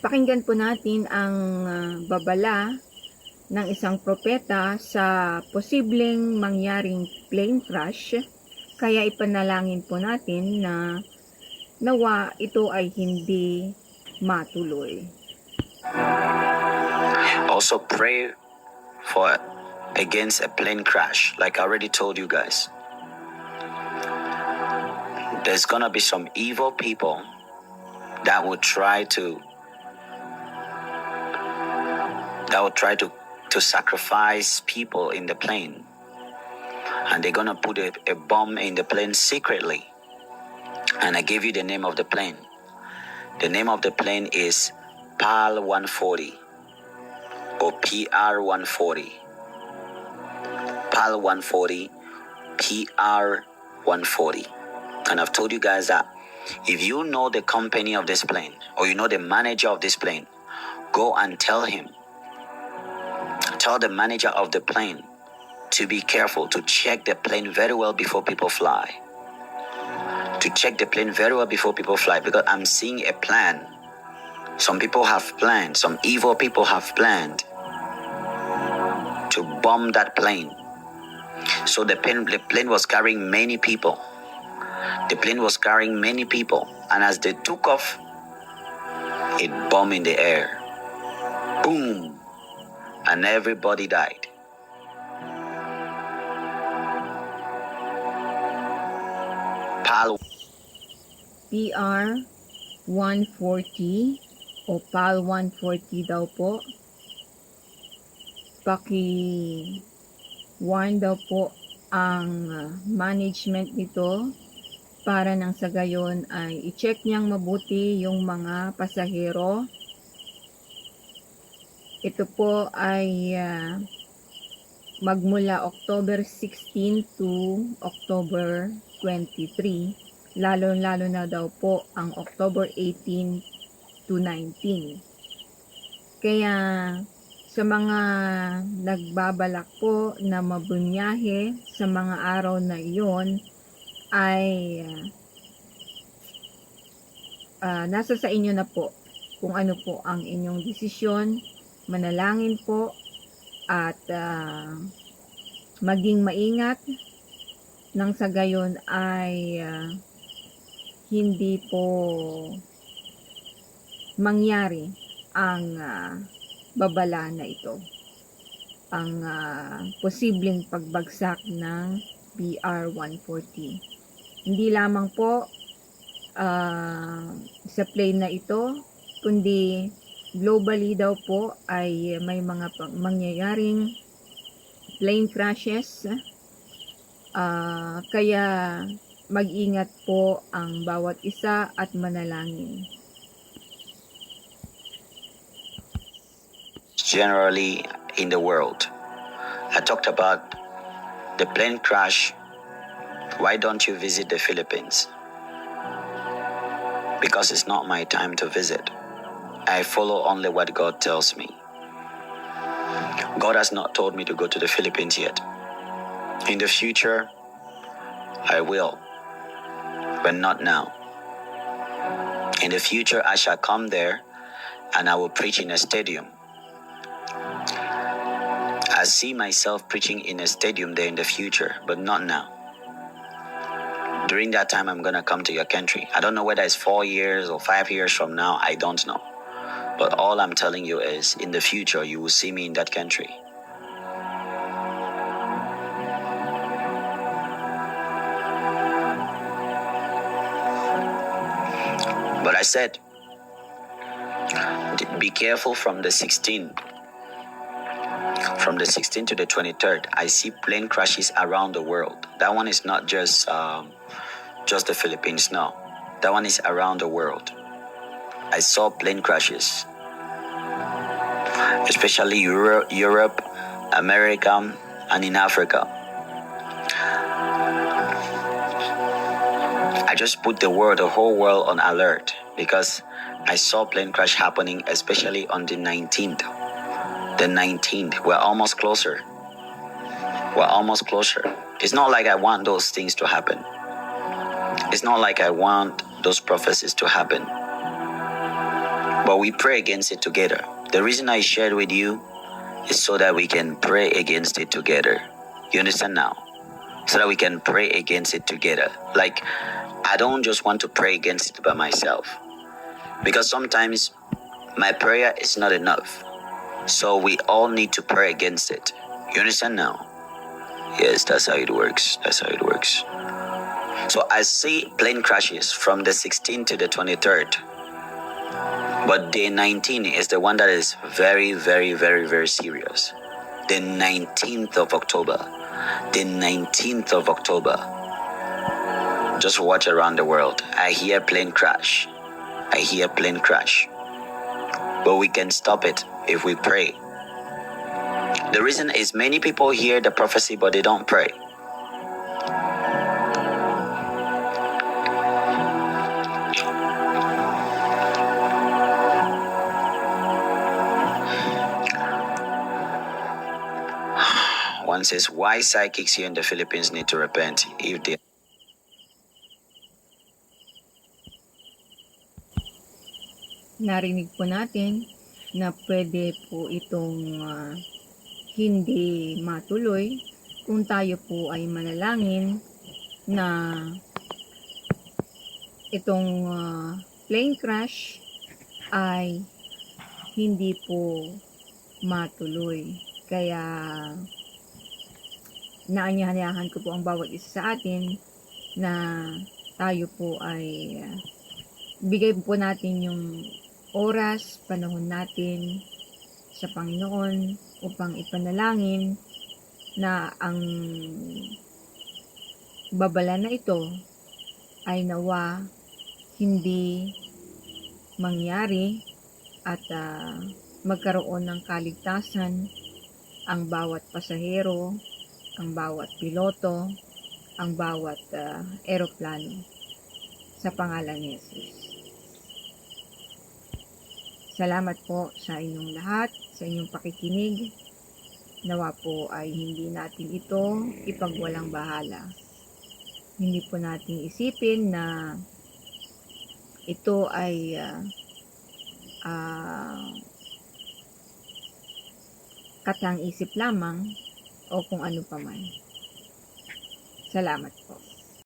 Pakinggan po natin ang babala ng isang propeta sa posibleng mangyaring plane crash. Kaya ipanalangin po natin na nawa ito ay hindi matuloy. Also pray for against a plane crash, like I already told you guys. There's gonna be some evil people that will try to sacrifice people in the plane, and they're gonna put a bomb in the plane secretly. And I gave you the name of the plane. The name of the plane is PAL 140 or PR 140. PAL 140, PR 140. And I've told you guys that if you know the company of this plane or you know the manager of this plane, go and tell him. Tell the manager of the plane to be careful, to check the plane very well before people fly. To check the plane very well before people fly, because I'm seeing a plan. Some people have planned, some evil people have planned to bomb that plane. So the plane was carrying many people. The plane was carrying many people, and as they took off, it bombed in the air. Boom! And everybody died. PAL PR 140 o PAL 140 daw po. Paki-warn daw po ang management nito para nang sa gayon ay i-check niyang mabuti yung mga pasahero. Ito po ay magmula October 16 to October 23. Lalo-lalo na daw po ang October 18 to 19. Kaya sa mga nagbabalak po na mabunyahe sa mga araw na iyon ay nasa sa inyo na po kung ano po ang inyong desisyon. Manalangin po at maging maingat nang sa gayon ay hindi po mangyari ang babala na ito, ang posibleng pagbagsak ng PR 140. Hindi lamang po sa plane na ito, kundi globally daw po ay may mga mangyayaring plane crashes. Kaya mag-ingat po ang bawat isa at manalangin. Generally in the world. I talked about the plane crash. Why don't you visit the Philippines? Because it's not my time to visit. I follow only what God tells me. God has not told me to go to the Philippines yet. In the future, I will, but not now. In the future, I shall come there and I will preach in a stadium. I see myself preaching in a stadium there in the future, but not now. During that time, I'm going to come to your country. I don't know whether it's 4 years or 5 years from now. I don't know. But all I'm telling you is, in the future, you will see me in that country. But I said, be careful from the 16th. From the 16th to the 23rd, I see plane crashes around the world. That one is not just the Philippines, no. That one is around the world. I saw plane crashes, especially Europe, America, and in Africa. I just put the whole world on alert because I saw plane crash happening, especially on the 19th. The 19th, we're almost closer. It's not like I want those things to happen. It's not like I want those prophecies to happen. but we pray against it together. The reason I shared with you is so that we can pray against it together. You understand now? So that we can pray against it together. Like, I don't just want to pray against it by myself, because sometimes my prayer is not enough. So we all need to pray against it. You understand now? Yes, that's how it works. That's how it works. So I see plane crashes from the 16th to the 23rd. But day 19 is the one that is very, very, very, very serious. The 19th of October. The 19th of October. Just watch around the world. I hear plane crash. I hear plane crash. But we can stop it if we pray. The reason is many people hear the prophecy but they don't pray. One says, why psychics here in the Philippines need to repent if they... Narinig po natin na pwede po itong hindi matuloy kung tayo po ay manalangin na itong plane crash ay hindi po matuloy. Kaya naanyahan ko po ang bawat isa sa atin na tayo po ay bigay po natin yung oras, panahon natin sa Panginoon upang ipanalangin na ang babala na ito ay nawa hindi mangyari at magkaroon ng kaligtasan ang bawat pasahero, ang bawat piloto, ang bawat eroplano sa pangalan ni Jesus. Salamat po sa inyong lahat, sa inyong pakikinig. Nawa po ay hindi natin ito ipagwalang bahala. Hindi po natin isipin na ito ay katang isip lamang o kung ano pa man. Salamat po.